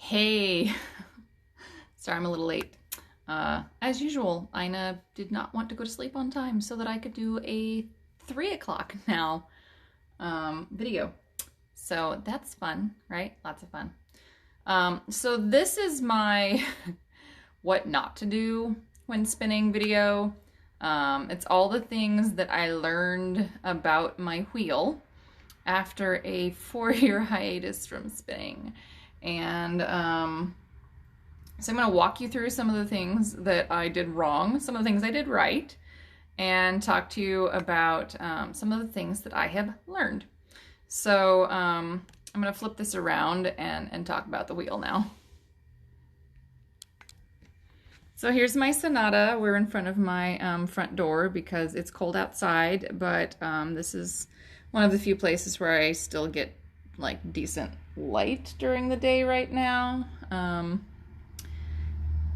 Hey, sorry I'm a little late. As usual, Ina did not want to go to sleep on time so that I could do a 3 o'clock now video. So that's fun, right? Lots of fun. So this is my what not to do when spinning video. It's all the things that I learned about my wheel after a 4-year hiatus from spinning. And so I'm going to walk you through some of the things that I did wrong, some of the things I did right, and talk to you about some of the things that I have learned. So I'm going to flip this around and talk about the wheel now. So here's my Sonata. We're in front of my front door because it's cold outside, but this is one of the few places where I still get like decent light during the day right now.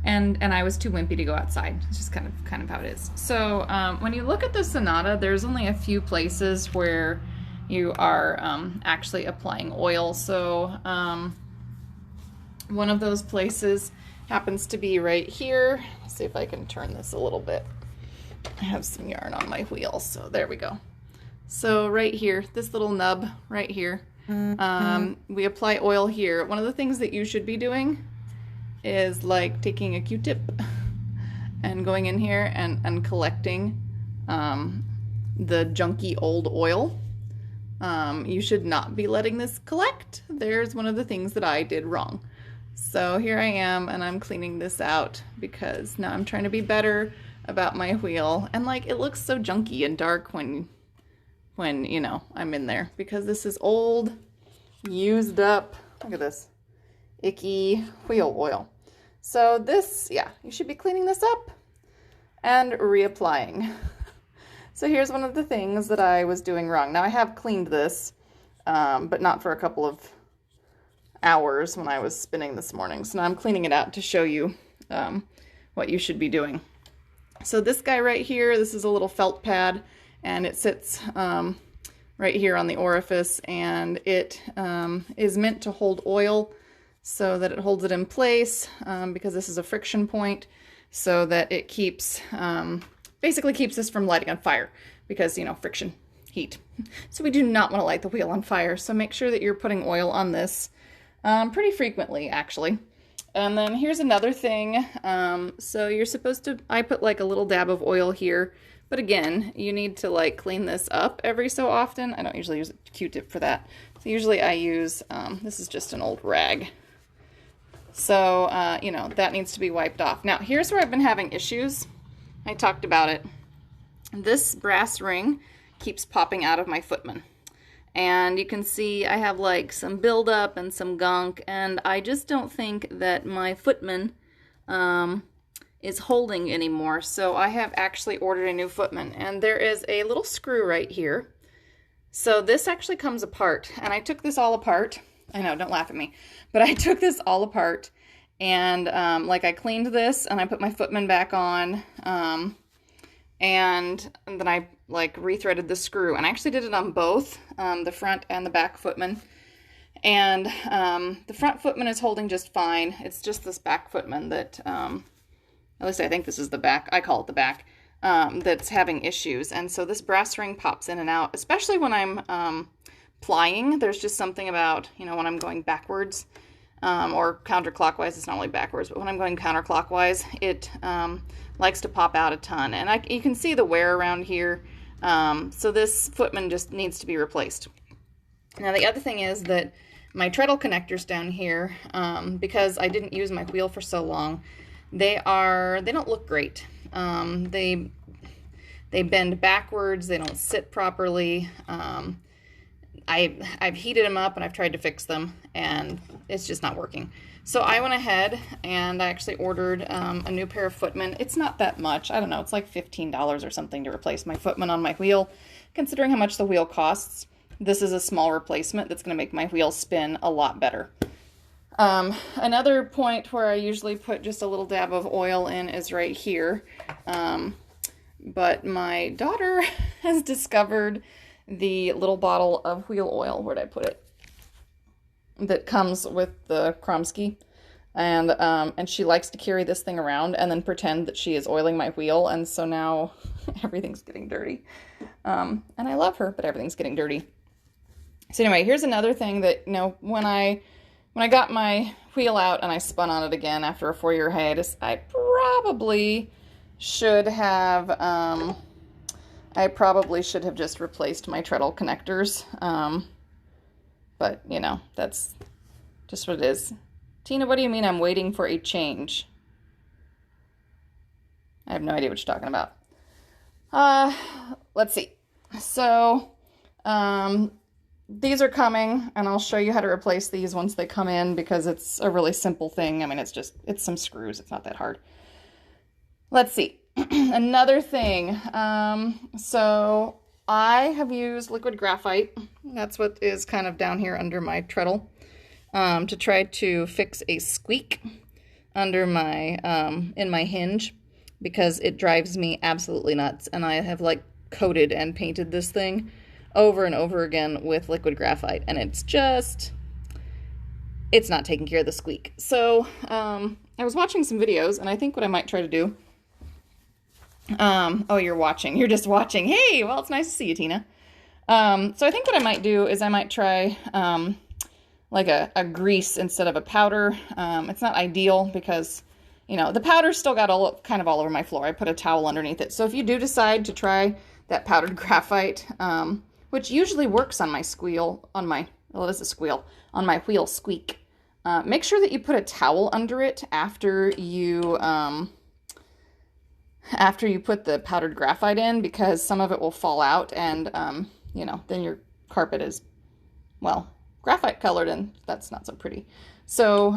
And I was too wimpy to go outside. It's just kind of how it is. So when you look at the Sonata, there's only a few places where you are actually applying oil. So one of those places happens to be right here. Let's see if I can turn this a little bit. I have some yarn on my wheel, so there we go. So right here, this little nub right here, we apply oil here. One of the things that you should be doing is like taking a Q-tip and going in here and collecting the junky old oil. You should not be letting this collect. There's one of the things that I did wrong. So here I am, and I'm cleaning this out because now I'm trying to be better about my wheel. And like, it looks so junky and dark when you know, I'm in there, because this is old, used up, look at this, icky wheel oil. So this, yeah, you should be cleaning this up and reapplying. So here's one of the things that I was doing wrong. Now I have cleaned this, but not for a couple of hours when I was spinning this morning. So now I'm cleaning it out to show you what you should be doing. So this guy right here, this is a little felt pad, and it sits right here on the orifice, and it is meant to hold oil so that it holds it in place, because this is a friction point, so that it keeps, basically keeps this from lighting on fire, because, you know, friction, heat. So we do not want to light the wheel on fire, so make sure that you're putting oil on this pretty frequently, actually. And then here's another thing. So you're supposed to, I put like a little dab of oil here, but again, you need to like clean this up every so often. I don't usually use a Q-tip for that. So usually I use, this is just an old rag. So, you know, that needs to be wiped off. Now, here's where I've been having issues. I talked about it. This brass ring keeps popping out of my footman. And you can see I have like some buildup and some gunk, and I just don't think that my footman is holding anymore. So I have actually ordered a new footman, and there is a little screw right here. So this actually comes apart, and I took this all apart. I know, don't laugh at me, but I took this all apart, and like I cleaned this, and I put my footman back on, and then I like rethreaded the screw, and I actually did it on both the front and the back footman. And the front footman is holding just fine. It's just this back footman that, at least I think this is the back, I call it the back, that's having issues. And so this brass ring pops in and out, especially when I'm plying. There's just something about, you know, when I'm going backwards or counterclockwise. It's not really backwards, but when I'm going counterclockwise, it likes to pop out a ton. And you can see the wear around here. So this footman just needs to be replaced. Now the other thing is that my treadle connectors down here, because I didn't use my wheel for so long, they don't look great. They bend backwards, they don't sit properly. I've heated them up and I've tried to fix them, and it's just not working. So I went ahead and I actually ordered a new pair of footmen. It's not that much. I don't know. It's like $15 or something to replace my footmen on my wheel. Considering how much the wheel costs, this is a small replacement that's going to make my wheel spin a lot better. Another point where I usually put just a little dab of oil in is right here. But my daughter has discovered the little bottle of wheel oil. Where'd I put it? That comes with the Kromsky. And she likes to carry this thing around and then pretend that she is oiling my wheel, and so now everything's getting dirty. And I love her, but everything's getting dirty. So anyway, here's another thing that, you know, when I got my wheel out and I spun on it again after a 4-year hiatus, I probably should have just replaced my treadle connectors. But, you know, that's just what it is. Tina, what do you mean I'm waiting for a change? I have no idea what you're talking about. Let's see. So, these are coming, and I'll show you how to replace these once they come in, because it's a really simple thing. I mean, it's some screws. It's not that hard. Let's see. Another thing. So I have used liquid graphite. That's what is kind of down here under my treadle, to try to fix a squeak under my, in my hinge, because it drives me absolutely nuts. And I have like coated and painted this thing over and over again with liquid graphite, and it's not taking care of the squeak. So I was watching some videos, and I think what I might try to do, oh, you're just watching. Hey, well, it's nice to see you, Tina. So I think what I might do is I might try like a grease instead of a powder. It's not ideal because, you know, the powder still got kind of all over my floor. I put a towel underneath it. So if you do decide to try that powdered graphite, which usually works on my on my wheel squeak, make sure that you put a towel under it after you put the powdered graphite in, because some of it will fall out, and you know, then your carpet is, well, graphite colored, and that's not so pretty. So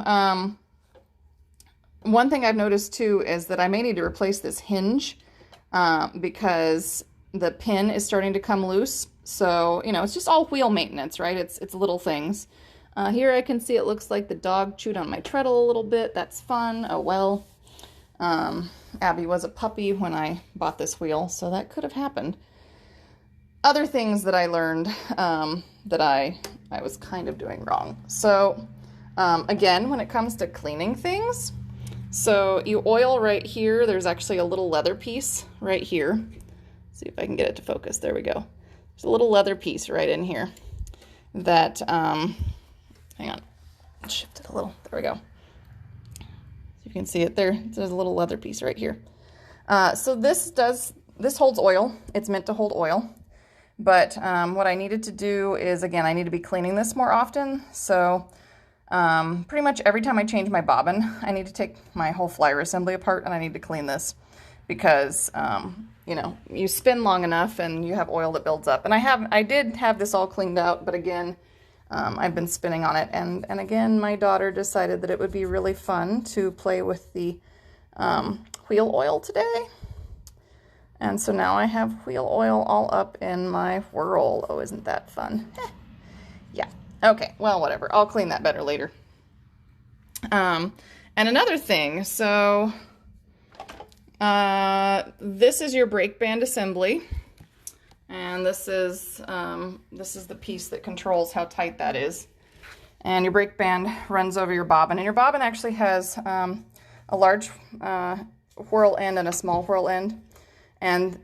one thing I've noticed too is that I may need to replace this hinge, because the pin is starting to come loose. So, you know, it's just all wheel maintenance, right? It's little things. Here I can see it looks like the dog chewed on my treadle a little bit. That's fun. Oh, well. Abby was a puppy when I bought this wheel, so that could have happened. Other things that I learned that I was kind of doing wrong. So, again, when it comes to cleaning things, so you oil right here. There's actually a little leather piece right here. See if I can get it to focus. There we go. There's a little leather piece right in here that, hang on, shift it a little. There we go. So you can see it there. There's a little leather piece right here. So this holds oil. It's meant to hold oil. But what I needed to do is, again, I need to be cleaning this more often. So pretty much every time I change my bobbin, I need to take my whole flyer assembly apart, and I need to clean this, because you know, you spin long enough and you have oil that builds up. And I did have this all cleaned out, but again, I've been spinning on it, and again, my daughter decided that it would be really fun to play with the wheel oil today. And so now I have wheel oil all up in my whirl. Oh, isn't that fun? Yeah. Okay, well, whatever. I'll clean that better later. And another thing, so this is your brake band assembly. And this is the piece that controls how tight that is. And your brake band runs over your bobbin. And your bobbin actually has a large whirl end and a small whirl end. And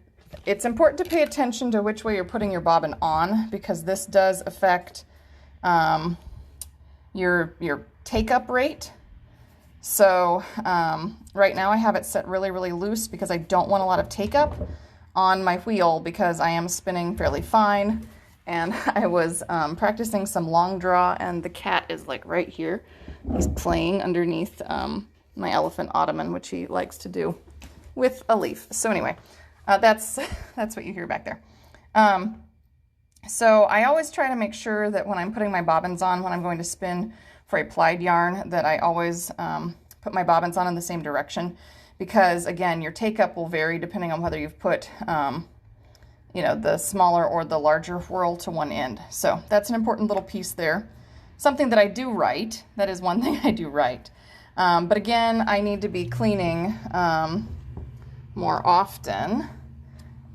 it's important to pay attention to which way you're putting your bobbin on, because this does affect your take-up rate. So right now I have it set really, really loose because I don't want a lot of take-up on my wheel, because I am spinning fairly fine. And I was practicing some long draw, and the cat is like right here. He's playing underneath my elephant ottoman, which he likes to do with a leaf. So anyway, that's what you hear back there. So I always try to make sure that when I'm putting my bobbins on, when I'm going to spin for a plied yarn, that I always put my bobbins on in the same direction, because again, your take-up will vary depending on whether you've put you know, the smaller or the larger whirl to one end. So that's an important little piece there. Something that I do right. That is one thing I do right. But again, I need to be cleaning more often.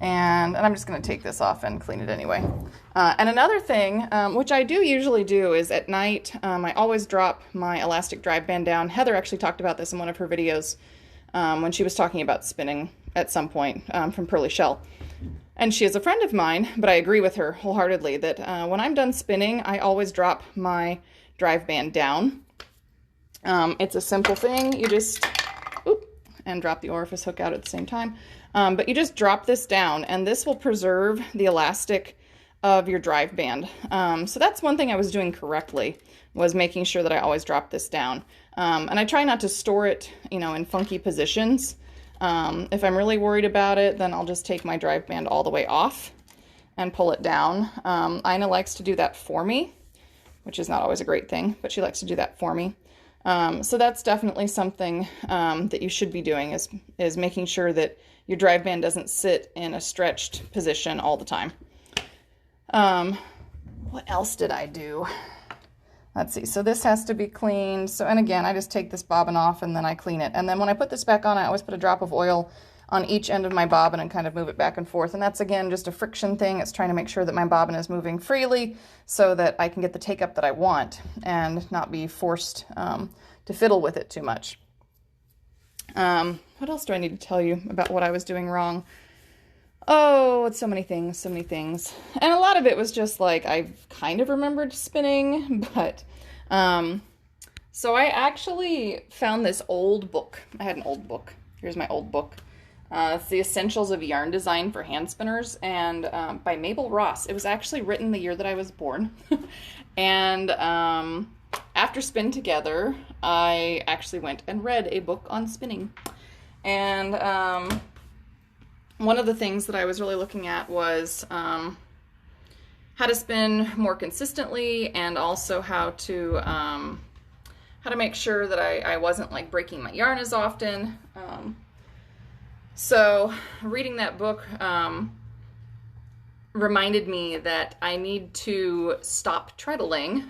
And I'm just going to take this off and clean it anyway. And another thing, which I do usually do, is at night, I always drop my elastic drive band down. Heather actually talked about this in one of her videos when she was talking about spinning at some point from Pearly Shell. And she is a friend of mine, but I agree with her wholeheartedly that when I'm done spinning, I always drop my drive band down. It's a simple thing. You just, and drop the orifice hook out at the same time. But you just drop this down, and this will preserve the elastic of your drive band. So that's one thing I was doing correctly, was making sure that I always drop this down. And I try not to store it, in funky positions. If I'm really worried about it, then I'll just take my drive band all the way off and pull it down. Ina likes to do that for me, which is not always a great thing, but she likes to do that for me. So that's definitely something that you should be doing, is making sure that your drive band doesn't sit in a stretched position all the time. What else did I do? Let's see. So this has to be cleaned. So, and again, I just take this bobbin off and then I clean it. And then when I put this back on, I always put a drop of oil on each end of my bobbin and kind of move it back and forth. And that's, again, just a friction thing. It's trying to make sure that my bobbin is moving freely so that I can get the take up that I want and not be forced to fiddle with it too much. What else do I need to tell you about what I was doing wrong? Oh, it's so many things, so many things. And a lot of it was just like, I kind of remembered spinning, but, so I actually found this old book. I had an old book. Here's my old book. It's The Essentials of Yarn Design for Hand Spinners, and by Mabel Ross. It was actually written the year that I was born. And after Spin Together, I actually went and read a book on spinning. And one of the things that I was really looking at was how to spin more consistently, and also how to make sure that I wasn't like breaking my yarn as often. So reading that book reminded me that I need to stop treadling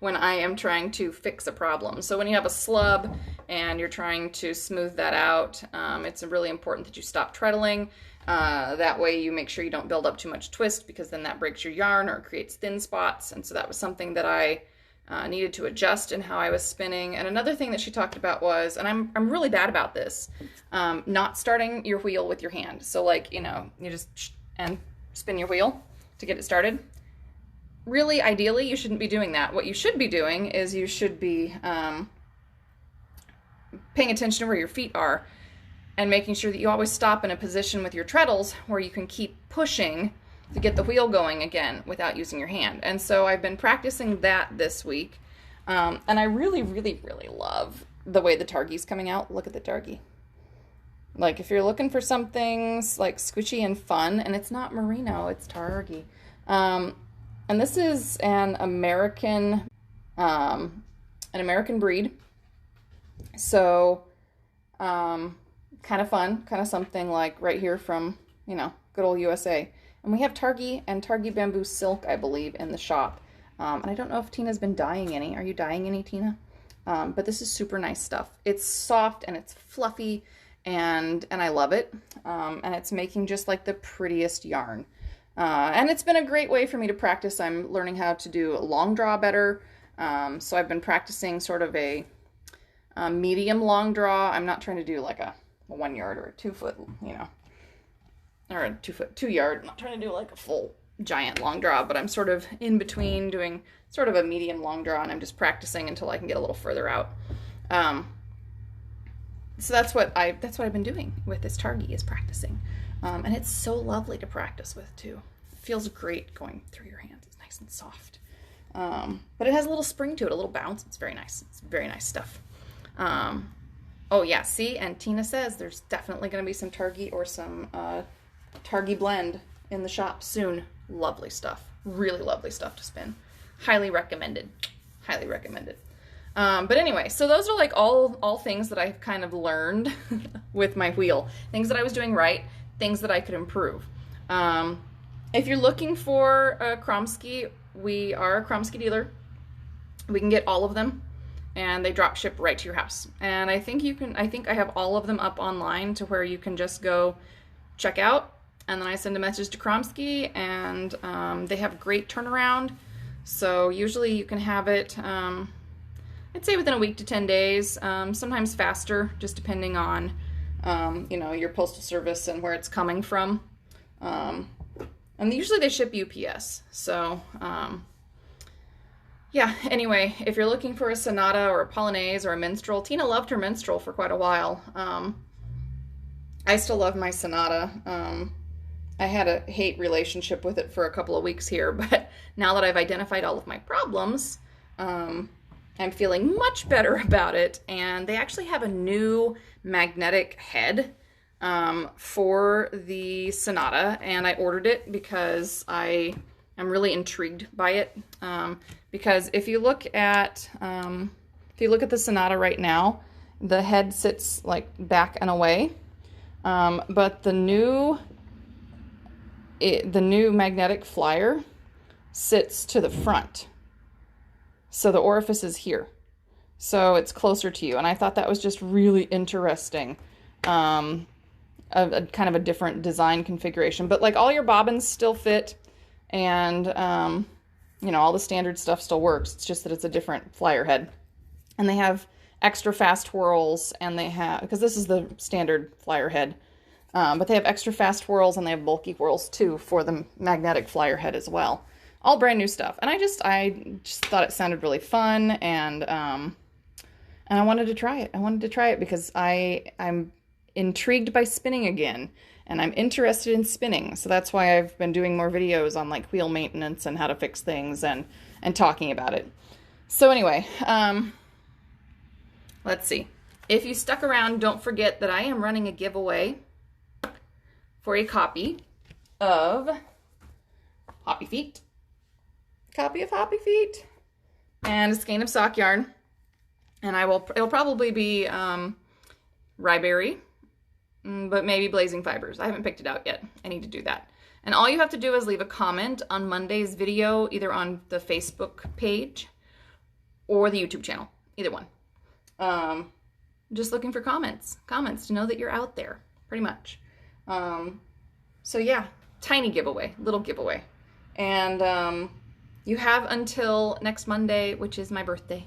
when I am trying to fix a problem. So when you have a slub and you're trying to smooth that out, it's really important that you stop treadling. That way you make sure you don't build up too much twist, because then that breaks your yarn or creates thin spots. And so that was something that I needed to adjust in how I was spinning. And another thing that she talked about was, and I'm really bad about this, not starting your wheel with your hand. So like, you just and spin your wheel to get it started. Really, ideally, you shouldn't be doing that. What you should be doing is you should be paying attention to where your feet are and making sure that you always stop in a position with your treadles where you can keep pushing to get the wheel going again without using your hand. And so I've been practicing that this week. And I really, really, really love the way the Targhi's coming out. Look at the Targhi. Like, if you're looking for something like squishy and fun, and it's not merino, it's Targhi. And this is an American breed. So, kind of fun, kind of something like right here from, good old USA. And we have Targhi and Targhi Bamboo Silk, I believe, in the shop. And I don't know if Tina's been dyeing any. Are you dyeing any, Tina? But this is super nice stuff. It's soft and it's fluffy, and I love it. And it's making just like the prettiest yarn. And it's been a great way for me to practice. I'm learning how to do long draw better. So I've been practicing sort of a medium long draw. I'm not trying to do like a 1 yard or a 2 foot, or a 2 yard. I'm not trying to do like a full giant long draw, but I'm sort of in between doing sort of a medium long draw, and I'm just practicing until I can get a little further out. So that's what I've been doing with this Targhi, is practicing. And it's so lovely to practice with too. It feels great going through your hands. It's nice and soft. But it has a little spring to it, a little bounce. It's very nice. It's very nice stuff. Oh yeah, see, and Tina says there's definitely going to be some Targhi or some Targhi blend in the shop soon. Lovely stuff. Really lovely stuff to spin. Highly recommended. Highly recommended. But anyway, so those are like all things that I've kind of learned with my wheel. Things that I was doing right, things that I could improve. If you're looking for a Kromsky, we are a Kromsky dealer. We can get all of them, and they drop ship right to your house. And I think I have all of them up online to where you can just go check out and then I send a message to Kromsky, and they have great turnaround. So usually you can have it, I'd say within a week to 10 days, sometimes faster, just depending on, you know, your postal service and where it's coming from. And usually they ship UPS. So, yeah, anyway, if you're looking for a sonata or a polonaise or a minstrel, Tina loved her minstrel for quite a while. I still love my sonata. I had a hate relationship with it for a couple of weeks here, but now that I've identified all of my problems, I'm feeling much better about it. And they actually have a new magnetic head for the sonata, and I ordered it because I am really intrigued by it. Because if you look at the sonata right now, the head sits like back and away, but the new magnetic flyer sits to the front. So the orifice is here. So it's closer to you. And I thought that was just really interesting. A kind of a different design configuration. But like all your bobbins still fit, and you know, all the standard stuff still works. It's just that it's a different flyer head. And they have extra fast whirls, and they have, because this is the standard flyer head, but they have extra fast whirls, and they have bulky whirls too for the magnetic flyer head as well. All brand new stuff. And I just thought it sounded really fun, and I wanted to try it. I wanted to try it because I'm intrigued by spinning again, and I'm interested in spinning. So that's why I've been doing more videos on like wheel maintenance and how to fix things and talking about it. So anyway, let's see. If you stuck around, don't forget that I am running a giveaway for a copy of Hoppy Feet. Copy of Hoppy Feet and a skein of sock yarn. And it'll probably be Ryeberry, but maybe Blazing Fibers. I haven't picked it out yet. I need to do that. And all you have to do is leave a comment on Monday's video, either on the Facebook page or the YouTube channel, either one. Just looking for comments to know that you're out there, pretty much. So yeah, tiny giveaway, little giveaway. And you have until next Monday, which is my birthday.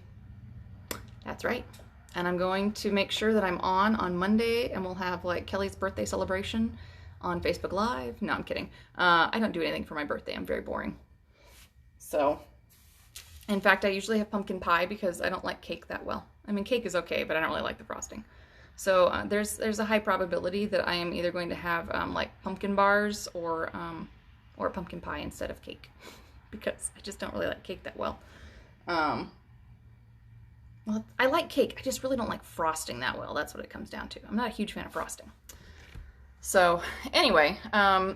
That's right. And I'm going to make sure that I'm on Monday, and we'll have like Kelly's birthday celebration on Facebook Live. No, I'm kidding. I don't do anything for my birthday. I'm very boring. So, in fact, I usually have pumpkin pie because I don't like cake that well. I mean, cake is okay, but I don't really like the frosting. So there's a high probability that I am either going to have like pumpkin bars or pumpkin pie instead of cake, because I just don't really like cake that well. Well, I like cake. I just really don't like frosting that well. That's what it comes down to. I'm not a huge fan of frosting. So anyway,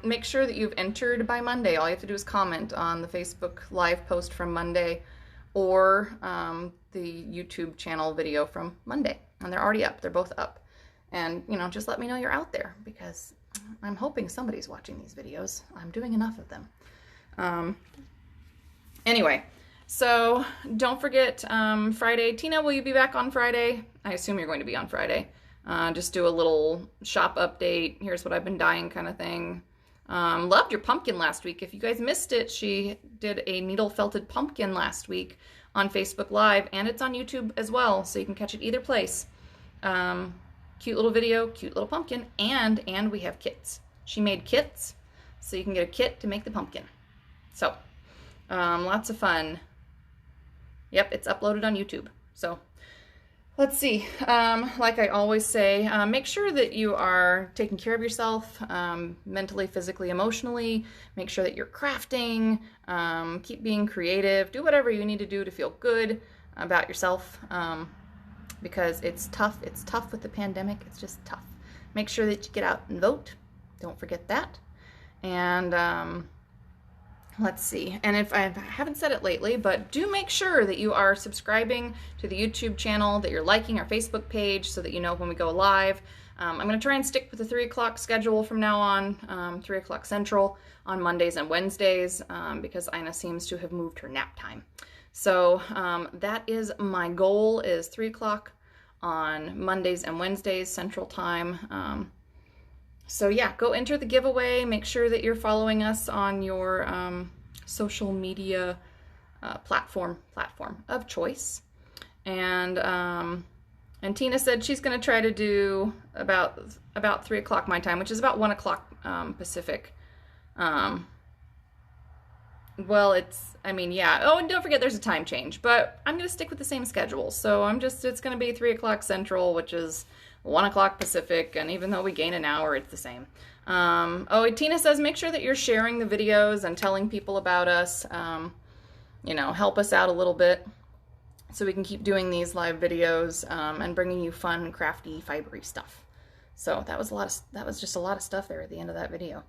make sure that you've entered by Monday. All you have to do is comment on the Facebook Live post from Monday or the YouTube channel video from Monday. And they're already up. They're both up. And, you know, just let me know you're out there, because I'm hoping somebody's watching these videos. I'm doing enough of them. Anyway. So don't forget Friday. Tina, will you be back on Friday? I assume you're going to be on Friday. Just do a little shop update. Here's what I've been dyeing kind of thing. Loved your pumpkin last week. If you guys missed it, she did a needle felted pumpkin last week on Facebook Live, and it's on YouTube as well, so you can catch it either place. Cute little video, cute little pumpkin, and we have kits. She made kits, so you can get a kit to make the pumpkin. So lots of fun. Yep, it's uploaded on YouTube. So let's see. Like I always say, make sure that you are taking care of yourself, mentally, physically, emotionally. Make sure that you're crafting. Keep being creative. Do whatever you need to do to feel good about yourself, because it's tough. It's tough with the pandemic. It's just tough. Make sure that you get out and vote. Don't forget that. And let's see. And if I haven't said it lately, but do make sure that you are subscribing to the YouTube channel, that you're liking our Facebook page so that you know when we go live. I'm going to try and stick with the 3 o'clock schedule from now on, 3 o'clock Central on Mondays and Wednesdays, because Ina seems to have moved her nap time. So that is my goal, is 3 o'clock on Mondays and Wednesdays Central Time. So yeah, go enter the giveaway. Make sure that you're following us on your social media platform of choice. And Tina said she's going to try to do about 3 o'clock my time, which is about 1 o'clock Pacific. Well, yeah. Oh, and don't forget there's a time change, but I'm going to stick with the same schedule. So it's going to be 3 o'clock Central, which is 1 o'clock Pacific. And even though we gain an hour, it's the same. Tina says, make sure that you're sharing the videos and telling people about us. Help us out a little bit so we can keep doing these live videos and bringing you fun, crafty, fibery stuff. So that was just a lot of stuff there at the end of that video.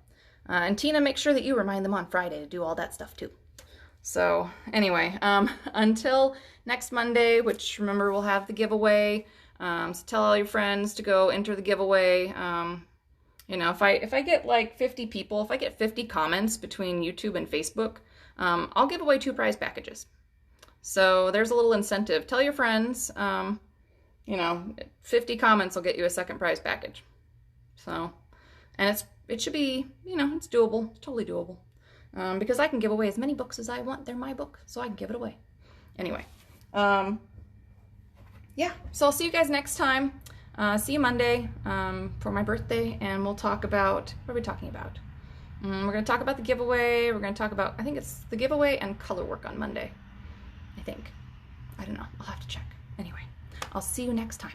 And Tina, make sure that you remind them on Friday to do all that stuff too. So anyway, until next Monday, which remember we'll have the giveaway. So tell all your friends to go enter the giveaway. If I get like 50 people, if I get 50 comments between YouTube and Facebook, I'll give away 2 prize packages. So there's a little incentive. Tell your friends, 50 comments will get you a second prize package. So, and it should be, it's doable. It's totally doable. Because I can give away as many books as I want. They're my book, so I can give it away. Anyway, yeah, so I'll see you guys next time. See you Monday for my birthday, and we'll talk about, what are we talking about? We're going to talk about the giveaway. We're going to talk about, I think it's the giveaway and color work on Monday. I think. I don't know. I'll have to check. Anyway, I'll see you next time.